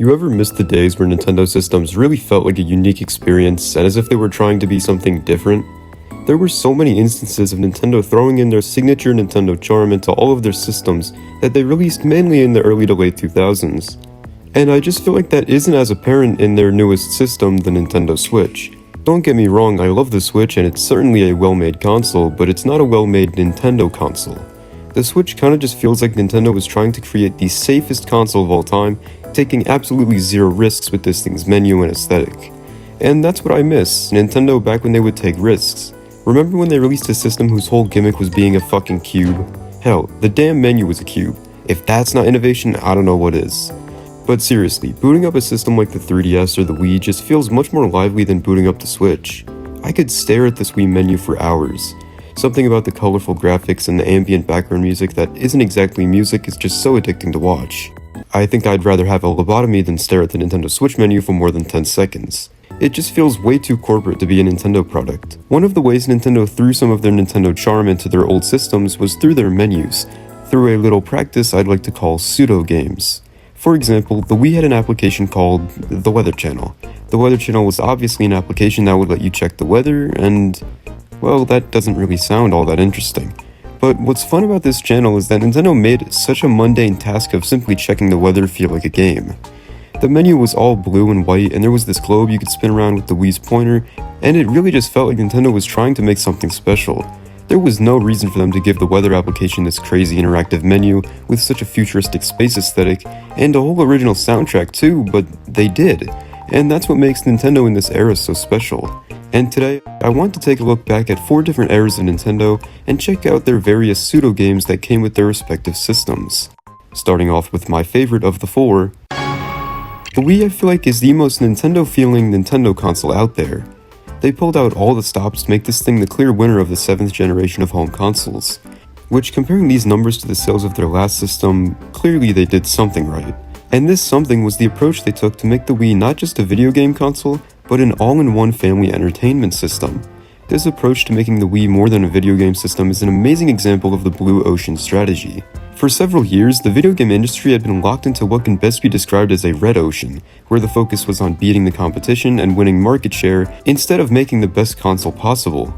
You ever miss the days where Nintendo systems really felt like a unique experience and as if they were trying to be something different? There were so many instances of Nintendo throwing in their signature Nintendo charm into all of their systems that they released mainly in the early to late 2000s. And I just feel like that isn't as apparent in their newest system, the Nintendo Switch. Don't get me wrong, I love the Switch and it's certainly a well-made console, but it's not a well-made Nintendo console. The Switch kinda just feels like Nintendo was trying to create the safest console of all time, taking absolutely zero risks with this thing's menu and aesthetic. And that's what I miss, Nintendo back when they would take risks. Remember when they released a system whose whole gimmick was being a fucking cube? Hell, the damn menu was a cube. If that's not innovation, I don't know what is. But seriously, booting up a system like the 3DS or the Wii just feels much more lively than booting up the Switch. I could stare at this Wii menu for hours. Something about the colorful graphics and the ambient background music that isn't exactly music is just so addicting to watch. I think I'd rather have a lobotomy than stare at the Nintendo Switch menu for more than 10 seconds. It just feels way too corporate to be a Nintendo product. One of the ways Nintendo threw some of their Nintendo charm into their old systems was through their menus, through a little practice I'd like to call pseudo-games. For example, the Wii had an application called the Weather Channel. The Weather Channel was obviously an application that would let you check the weather, and well, that doesn't really sound all that interesting. But what's fun about this channel is that Nintendo made such a mundane task of simply checking the weather feel like a game. The menu was all blue and white, and there was this globe you could spin around with the Wii's pointer, and it really just felt like Nintendo was trying to make something special. There was no reason for them to give the weather application this crazy interactive menu with such a futuristic space aesthetic, and a whole original soundtrack too, but they did. And that's what makes Nintendo in this era so special. And today, I want to take a look back at 4 different eras of Nintendo and check out their various pseudo-games that came with their respective systems. Starting off with my favorite of the 4. The Wii I feel like is the most Nintendo-feeling Nintendo console out there. They pulled out all the stops to make this thing the clear winner of the 7th generation of home consoles. Which, comparing these numbers to the sales of their last system, clearly they did something right. And this something was the approach they took to make the Wii not just a video game console, but an all-in-one family entertainment system. This approach to making the Wii more than a video game system is an amazing example of the blue ocean strategy. For several years, the video game industry had been locked into what can best be described as a red ocean, where the focus was on beating the competition and winning market share instead of making the best console possible.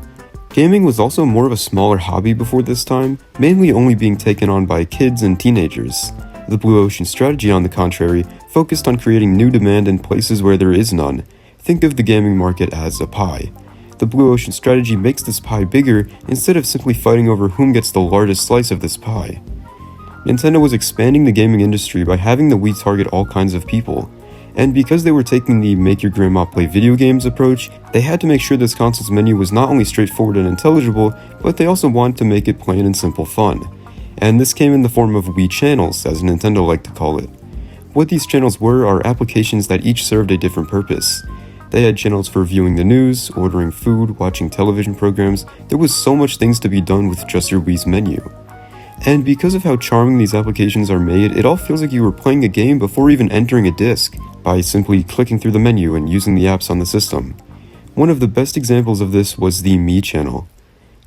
Gaming was also more of a smaller hobby before this time, mainly only being taken on by kids and teenagers. The blue ocean strategy, on the contrary, focused on creating new demand in places where there is none. Think of the gaming market as a pie. The blue ocean strategy makes this pie bigger instead of simply fighting over whom gets the largest slice of this pie. Nintendo was expanding the gaming industry by having the Wii target all kinds of people. And because they were taking the make your grandma play video games approach, they had to make sure this console's menu was not only straightforward and intelligible, but they also wanted to make it plain and simple fun. And this came in the form of Wii channels, as Nintendo liked to call it. What these channels were are applications that each served a different purpose. They had channels for viewing the news, ordering food, watching television programs. There was so much things to be done with just your Wii's menu. And because of how charming these applications are made, it all feels like you were playing a game before even entering a disc, by simply clicking through the menu and using the apps on the system. One of the best examples of this was the Me channel.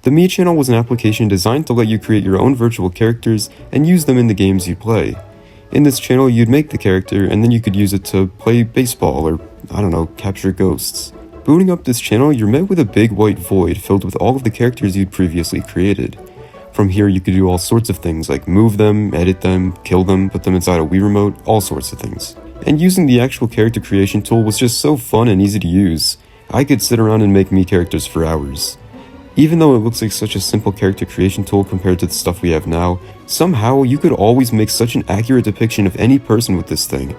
The Me channel was an application designed to let you create your own virtual characters and use them in the games you play. In this channel, you'd make the character and then you could use it to play baseball or, capture ghosts. Booting up this channel, you're met with a big white void filled with all of the characters you'd previously created. From here, you could do all sorts of things like move them, edit them, kill them, put them inside a Wii remote, all sorts of things. And using the actual character creation tool was just so fun and easy to use. I could sit around and make Me characters for hours. Even though it looks like such a simple character creation tool compared to the stuff we have now, somehow you could always make such an accurate depiction of any person with this thing.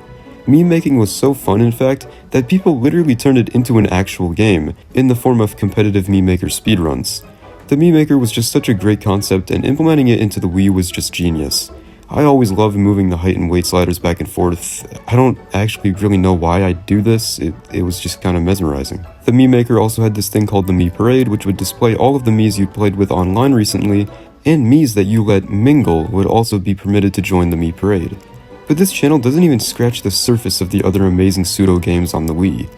Meme making was so fun, in fact, that people literally turned it into an actual game, in the form of competitive meme maker speedruns. The Meme Maker was just such a great concept, and implementing it into the Wii was just genius. I always loved moving the height and weight sliders back and forth. I don't actually really know why I do this, it was just kind of mesmerizing. The Meme Maker also had this thing called the Me Parade, which would display all of the Miis you'd played with online recently, and Miis that you let mingle would also be permitted to join the Me Parade. But this channel doesn't even scratch the surface of the other amazing pseudo-games on the Wii.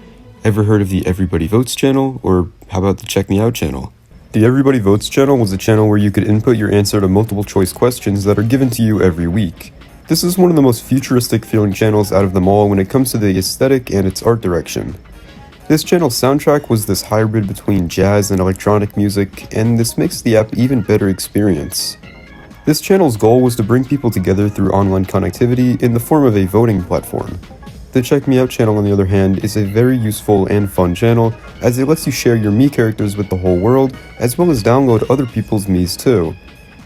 Ever heard of the Everybody Votes channel, or how about the Check Me Out channel? The Everybody Votes channel was a channel where you could input your answer to multiple choice questions that are given to you every week. This is one of the most futuristic feeling channels out of them all when it comes to the aesthetic and its art direction. This channel's soundtrack was this hybrid between jazz and electronic music, and this makes the app even better experience. This channel's goal was to bring people together through online connectivity in the form of a voting platform. The Check Me Out channel, on the other hand, is a very useful and fun channel, as it lets you share your Mii characters with the whole world, as well as download other people's Miis too.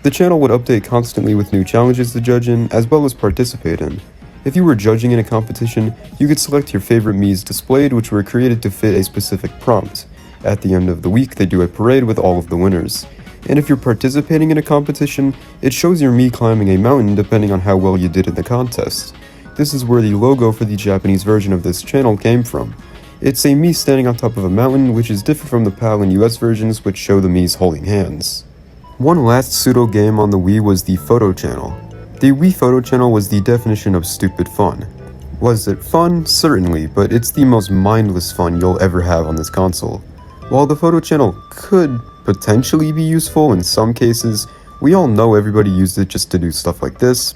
The channel would update constantly with new challenges to judge in, as well as participate in. If you were judging in a competition, you could select your favorite Miis displayed, which were created to fit a specific prompt. At the end of the week, they do a parade with all of the winners. And if you're participating in a competition, it shows your Mii climbing a mountain depending on how well you did in the contest. This is where the logo for the Japanese version of this channel came from. It's a Mii standing on top of a mountain, which is different from the PAL and US versions, which show the Miis holding hands. One last pseudo-game on the Wii was the Photo Channel. The Wii Photo Channel was the definition of stupid fun. Was it fun? Certainly, but it's the most mindless fun you'll ever have on this console. While the Photo Channel could potentially be useful in some cases, we all know everybody used it just to do stuff like this,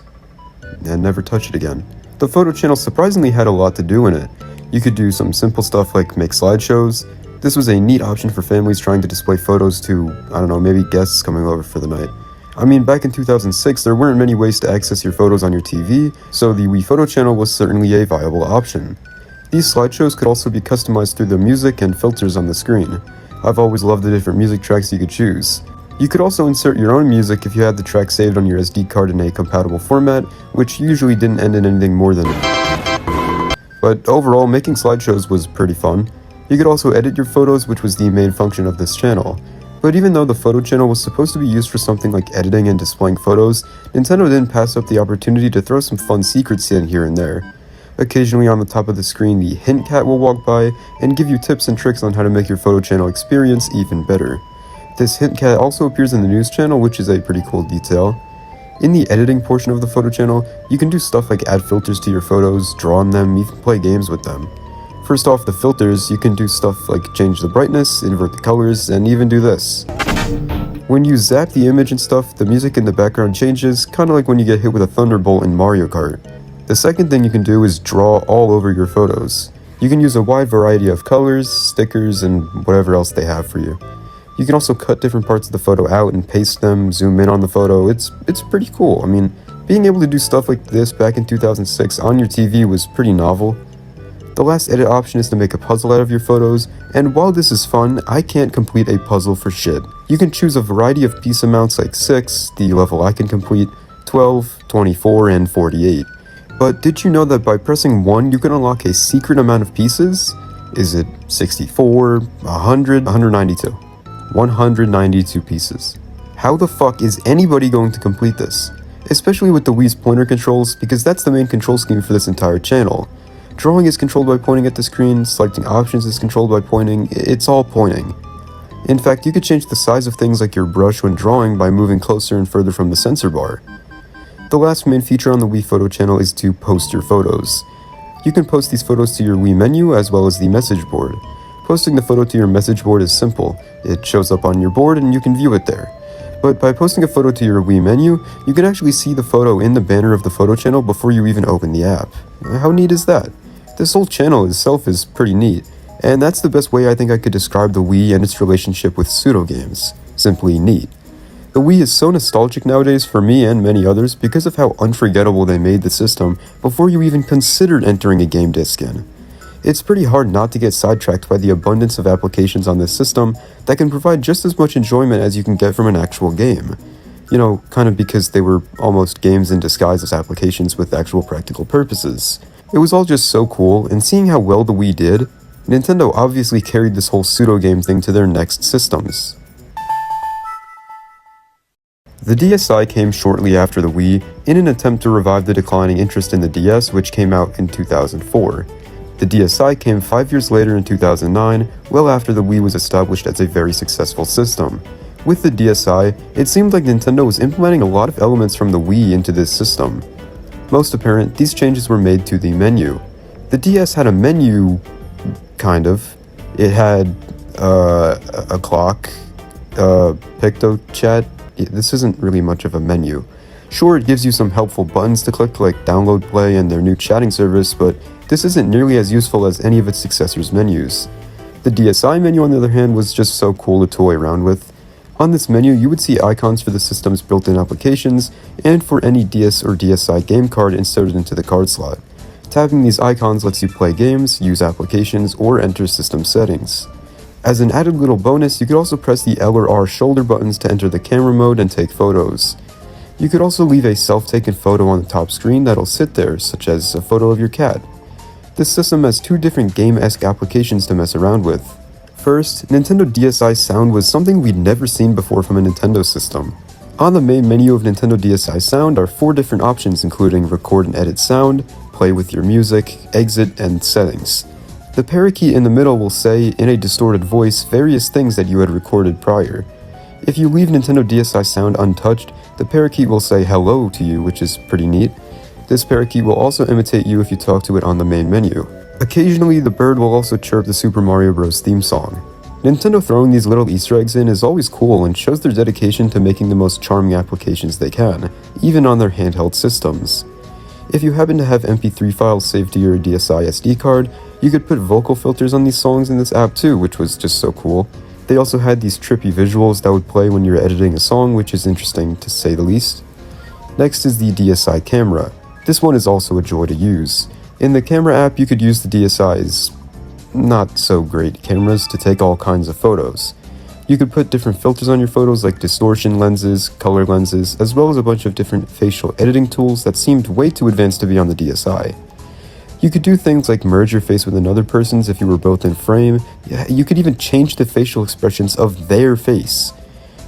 and never touch it again. The Photo Channel surprisingly had a lot to do in it. You could do some simple stuff like make slideshows. This was a neat option for families trying to display photos to, maybe guests coming over for the night. I mean, back in 2006, there weren't many ways to access your photos on your TV, so the Wii Photo Channel was certainly a viable option. These slideshows could also be customized through the music and filters on the screen. I've always loved the different music tracks you could choose. You could also insert your own music if you had the track saved on your SD card in a compatible format, which usually didn't end in anything more than it. But overall, making slideshows was pretty fun. You could also edit your photos, which was the main function of this channel. But even though the Photo Channel was supposed to be used for something like editing and displaying photos, Nintendo didn't pass up the opportunity to throw some fun secrets in here and there. Occasionally on the top of the screen, the hint cat will walk by and give you tips and tricks on how to make your Photo Channel experience even better. This hint cat also appears in the news channel, which is a pretty cool detail. In the editing portion of the Photo Channel, you can do stuff like add filters to your photos, draw on them, even play games with them. First off, the filters, you can do stuff like change the brightness, invert the colors, and even do this. When you zap the image and stuff, the music in the background changes, kinda like when you get hit with a thunderbolt in Mario Kart. The second thing you can do is draw all over your photos. You can use a wide variety of colors, stickers, and whatever else they have for you. You can also cut different parts of the photo out and paste them, zoom in on the photo. It's pretty cool. I mean, being able to do stuff like this back in 2006 on your TV was pretty novel. The last edit option is to make a puzzle out of your photos, and while this is fun, I can't complete a puzzle for shit. You can choose a variety of piece amounts like 6, the level I can complete, 12, 24, and 48. But did you know that by pressing 1 you can unlock a secret amount of pieces? Is it 64, 100, 192? 192 pieces. How the fuck is anybody going to complete this? Especially with the Wii's pointer controls, because that's the main control scheme for this entire channel. Drawing is controlled by pointing at the screen, selecting options is controlled by pointing, it's all pointing. In fact, you could change the size of things like your brush when drawing by moving closer and further from the sensor bar. The last main feature on the Wii Photo Channel is to post your photos. You can post these photos to your Wii menu as well as the message board. Posting the photo to your message board is simple. It shows up on your board and you can view it there. But by posting a photo to your Wii menu, you can actually see the photo in the banner of the Photo Channel before you even open the app. How neat is that? This whole channel itself is pretty neat, and that's the best way I think I could describe the Wii and its relationship with Pseudo-Games. Simply neat. The Wii is so nostalgic nowadays for me and many others because of how unforgettable they made the system before you even considered entering a game disc in. It's pretty hard not to get sidetracked by the abundance of applications on this system that can provide just as much enjoyment as you can get from an actual game. You know, kind of because they were almost games in disguise as applications with actual practical purposes. It was all just so cool, and seeing how well the Wii did, Nintendo obviously carried this whole pseudo-game thing to their next systems. The DSi came shortly after the Wii in an attempt to revive the declining interest in the DS, which came out in 2004. The DSi came 5 years later in 2009, well after the Wii was established as a very successful system. With the DSi, it seemed like Nintendo was implementing a lot of elements from the Wii into this system. Most apparent, these changes were made to the menu. The DS had a menu, kind of. It had a clock, picto chat. This isn't really much of a menu. Sure, it gives you some helpful buttons to click like download, play, and their new chatting service, but this isn't nearly as useful as any of its successors' menus. The DSi menu, on the other hand, was just so cool to toy around with. On this menu, you would see icons for the system's built-in applications, and for any DS or DSi game card inserted into the card slot. Tapping these icons lets you play games, use applications, or enter system settings. As an added little bonus, you could also press the L or R shoulder buttons to enter the camera mode and take photos. You could also leave a self-taken photo on the top screen that'll sit there, such as a photo of your cat. This system has two different game-esque applications to mess around with. First, Nintendo DSi Sound was something we'd never seen before from a Nintendo system. On the main menu of Nintendo DSi Sound are 4 different options, including record and edit sound, play with your music, exit, and settings. The parakeet in the middle will say, in a distorted voice, various things that you had recorded prior. If you leave Nintendo DSi Sound untouched, the parakeet will say hello to you, which is pretty neat. This parakeet will also imitate you if you talk to it on the main menu. Occasionally, the bird will also chirp the Super Mario Bros. Theme song. Nintendo throwing these little Easter eggs in is always cool and shows their dedication to making the most charming applications they can, even on their handheld systems. If you happen to have MP3 files saved to your DSi SD card, you could put vocal filters on these songs in this app too, which was just so cool. They also had these trippy visuals that would play when you're editing a song, which is interesting to say the least. Next is the DSi camera. This one is also a joy to use. In the camera app, you could use the DSi's not so great cameras to take all kinds of photos. You could put different filters on your photos like distortion lenses, color lenses, as well as a bunch of different facial editing tools that seemed way too advanced to be on the DSi. You could do things like merge your face with another person's if you were both in frame. You could even change the facial expressions of their face.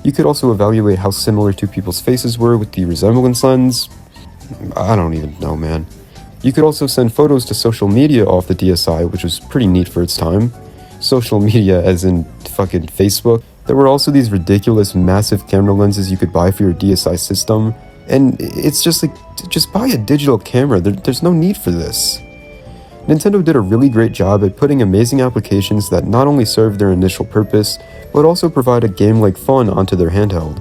You could also evaluate how similar two people's faces were with the resemblance lens. I don't even know, man. You could also send photos to social media off the DSi, which was pretty neat for its time. Social media as in fucking Facebook. There were also these ridiculous massive camera lenses you could buy for your DSi system, and it's just like, just buy a digital camera, there's no need for this. Nintendo did a really great job at putting amazing applications that not only served their initial purpose, but also provide a game-like fun onto their handheld.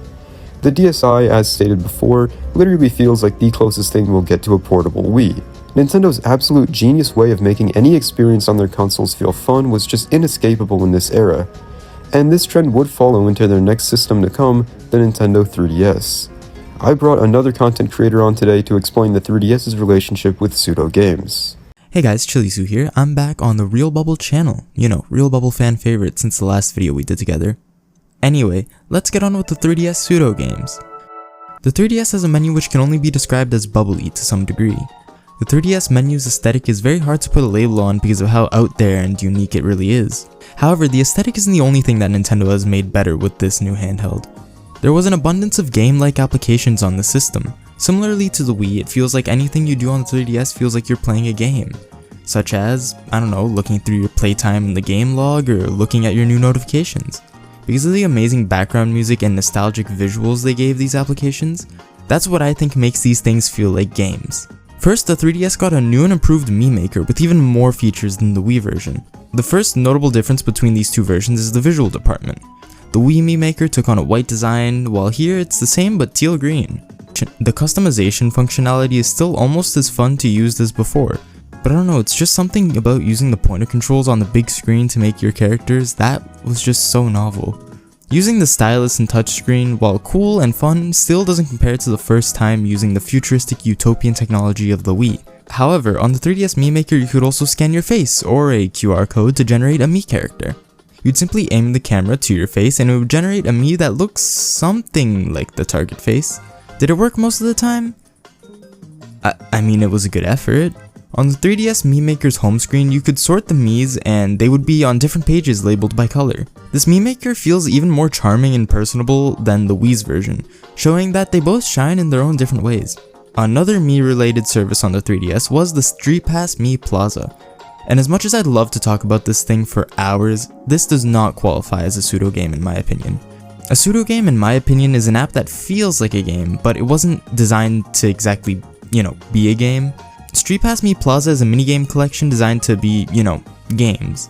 The DSi, as stated before, literally feels like the closest thing we'll get to a portable Wii. Nintendo's absolute genius way of making any experience on their consoles feel fun was just inescapable in this era, and this trend would follow into their next system to come, the Nintendo 3DS. I brought another content creator on today to explain the 3DS's relationship with Pseudo-Games. Hey guys, Chilisu here. I'm back on the Real Bubble channel. You know, Real Bubble fan favorite since the last video we did together. Anyway, let's get on with the 3DS Pseudo-Games. The 3DS has a menu which can only be described as bubbly to some degree. The 3DS menu's aesthetic is very hard to put a label on because of how out there and unique it really is. However, the aesthetic isn't the only thing that Nintendo has made better with this new handheld. There was an abundance of game-like applications on the system. Similarly to the Wii, it feels like anything you do on the 3DS feels like you're playing a game. Such as, I don't know, looking through your playtime in the game log or looking at your new notifications. Because of the amazing background music and nostalgic visuals they gave these applications, that's what I think makes these things feel like games. First, the 3DS got a new and improved Mii Maker with even more features than the Wii version. The first notable difference between these two versions is the visual department. The Wii Mii Maker took on a white design, while here it's the same but teal green. The customization functionality is still almost as fun to use as before, but I don't know, it's just something about using the pointer controls on the big screen to make your characters that was just so novel. Using the stylus and touchscreen, while cool and fun, still doesn't compare to the first time using the futuristic utopian technology of the Wii. However, on the 3DS Mii Maker you could also scan your face or a QR code to generate a Mii character. You'd simply aim the camera to your face and it would generate a Mii that looks something like the target face. Did it work most of the time? I mean, it was a good effort. On the 3DS Mii Maker's home screen, you could sort the Miis and they would be on different pages labeled by color. This Mii Maker feels even more charming and personable than the Wii's version, showing that they both shine in their own different ways. Another Mii-related service on the 3DS was the Street Pass Mii Plaza. And as much as I'd love to talk about this thing for hours, this does not qualify as a pseudo game in my opinion. A pseudo game, in my opinion, is an app that feels like a game, but it wasn't designed to exactly, be a game. Street Pass Mii Plaza is a minigame collection designed to be, games.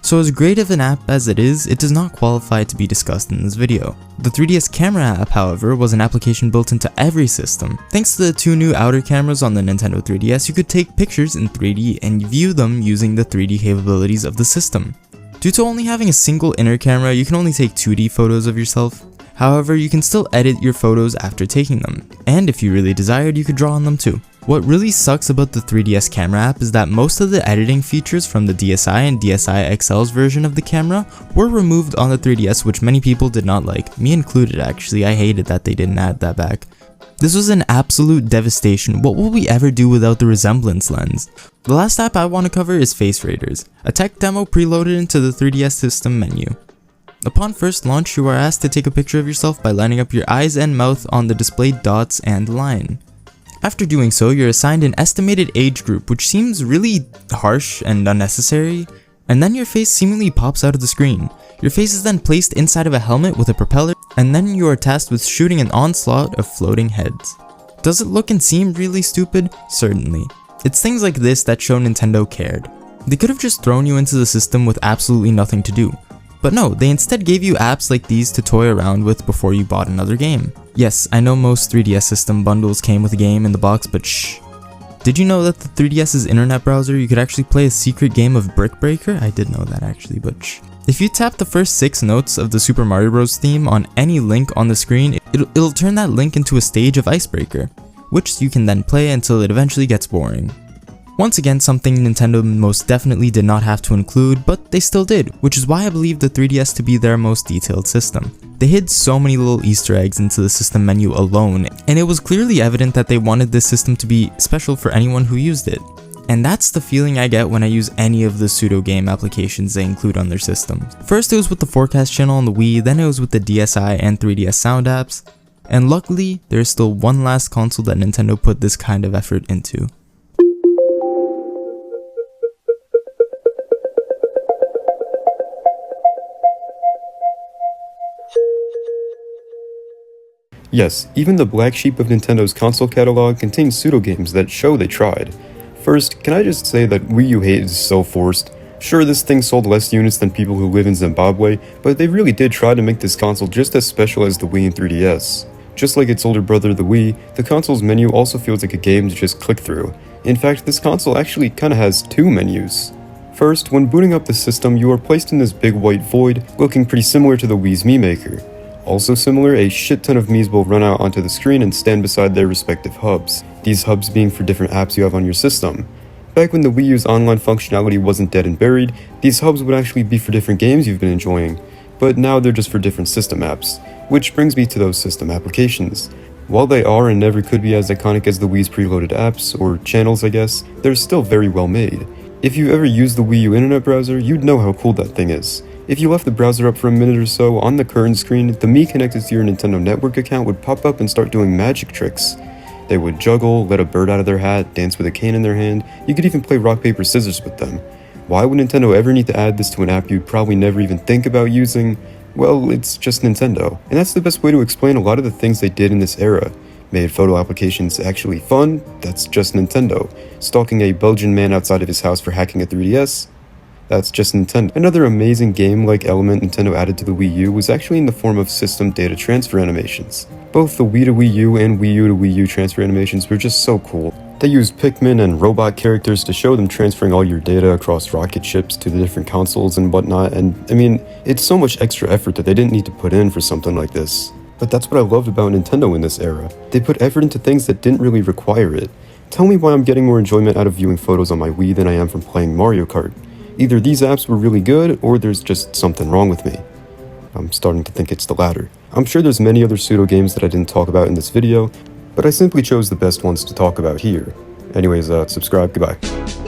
So as great of an app as it is, it does not qualify to be discussed in this video. The 3DS camera app, however, was an application built into every system. Thanks to the 2 new outer cameras on the Nintendo 3DS, you could take pictures in 3D and view them using the 3D capabilities of the system. Due to only having a single inner camera, you can only take 2D photos of yourself. However, you can still edit your photos after taking them, and if you really desired, you could draw on them too. What really sucks about the 3DS camera app is that most of the editing features from the DSi and DSi XL's version of the camera were removed on the 3DS, which many people did not like, me included actually. I hated that they didn't add that back. This was an absolute devastation. What will we ever do without the resemblance lens? The last app I want to cover is Face Raiders, a tech demo preloaded into the 3DS system menu. Upon first launch, you are asked to take a picture of yourself by lining up your eyes and mouth on the displayed dots and line. After doing so, you're assigned an estimated age group, which seems really harsh and unnecessary, and then your face seemingly pops out of the screen. Your face is then placed inside of a helmet with a propeller, and then you are tasked with shooting an onslaught of floating heads. Does it look and seem really stupid? Certainly. It's things like this that show Nintendo cared. They could have just thrown you into the system with absolutely nothing to do. But no, they instead gave you apps like these to toy around with before you bought another game. Yes, I know most 3DS system bundles came with a game in the box, but shh. Did you know that the 3DS's internet browser, you could actually play a secret game of Brick Breaker? I did know that actually, but shh. If you tap the first 6 notes of the Super Mario Bros. Theme on any link on the screen, it'll turn that link into a stage of Icebreaker, which you can then play until it eventually gets boring. Once again, something Nintendo most definitely did not have to include, but they still did, which is why I believe the 3DS to be their most detailed system. They hid so many little Easter eggs into the system menu alone, and it was clearly evident that they wanted this system to be special for anyone who used it. And that's the feeling I get when I use any of the pseudo-game applications they include on their systems. First it was with the forecast channel on the Wii, then it was with the DSi and 3DS sound apps, and luckily there's still one last console that Nintendo put this kind of effort into. Yes, even the black sheep of Nintendo's console catalog contains pseudo-games that show they tried. First, can I just say that Wii U hate is so forced? Sure, this thing sold less units than people who live in Zimbabwe, but they really did try to make this console just as special as the Wii and 3DS. Just like its older brother the Wii, the console's menu also feels like a game to just click through. In fact, this console actually kinda has 2 menus. First, when booting up the system, you are placed in this big white void, looking pretty similar to the Wii's Mii Maker. Also similar, a shit ton of Miis will run out onto the screen and stand beside their respective hubs, these hubs being for different apps you have on your system. Back when the Wii U's online functionality wasn't dead and buried, these hubs would actually be for different games you've been enjoying, but now they're just for different system apps, which brings me to those system applications. While they are and never could be as iconic as the Wii's preloaded apps, or channels I guess, they're still very well made. If you ever used the Wii U internet browser, you'd know how cool that thing is. If you left the browser up for a minute or so, on the current screen, the Mii connected to your Nintendo Network account would pop up and start doing magic tricks. They would juggle, let a bird out of their hat, dance with a cane in their hand, you could even play rock paper scissors with them. Why would Nintendo ever need to add this to an app you'd probably never even think about using? Well, it's just Nintendo. And that's the best way to explain a lot of the things they did in this era. Made photo applications actually fun? That's just Nintendo. Stalking a Belgian man outside of his house for hacking a 3DS? That's just Nintendo. Another amazing game-like element Nintendo added to the Wii U was actually in the form of system data transfer animations. Both the Wii to Wii U and Wii U to Wii U transfer animations were just so cool. They used Pikmin and robot characters to show them transferring all your data across rocket ships to the different consoles and whatnot, and I mean, it's so much extra effort that they didn't need to put in for something like this. But that's what I loved about Nintendo in this era. They put effort into things that didn't really require it. Tell me why I'm getting more enjoyment out of viewing photos on my Wii than I am from playing Mario Kart. Either these apps were really good, or there's just something wrong with me. I'm starting to think it's the latter. I'm sure there's many other pseudo games that I didn't talk about in this video, but I simply chose the best ones to talk about here. Anyways, subscribe, goodbye.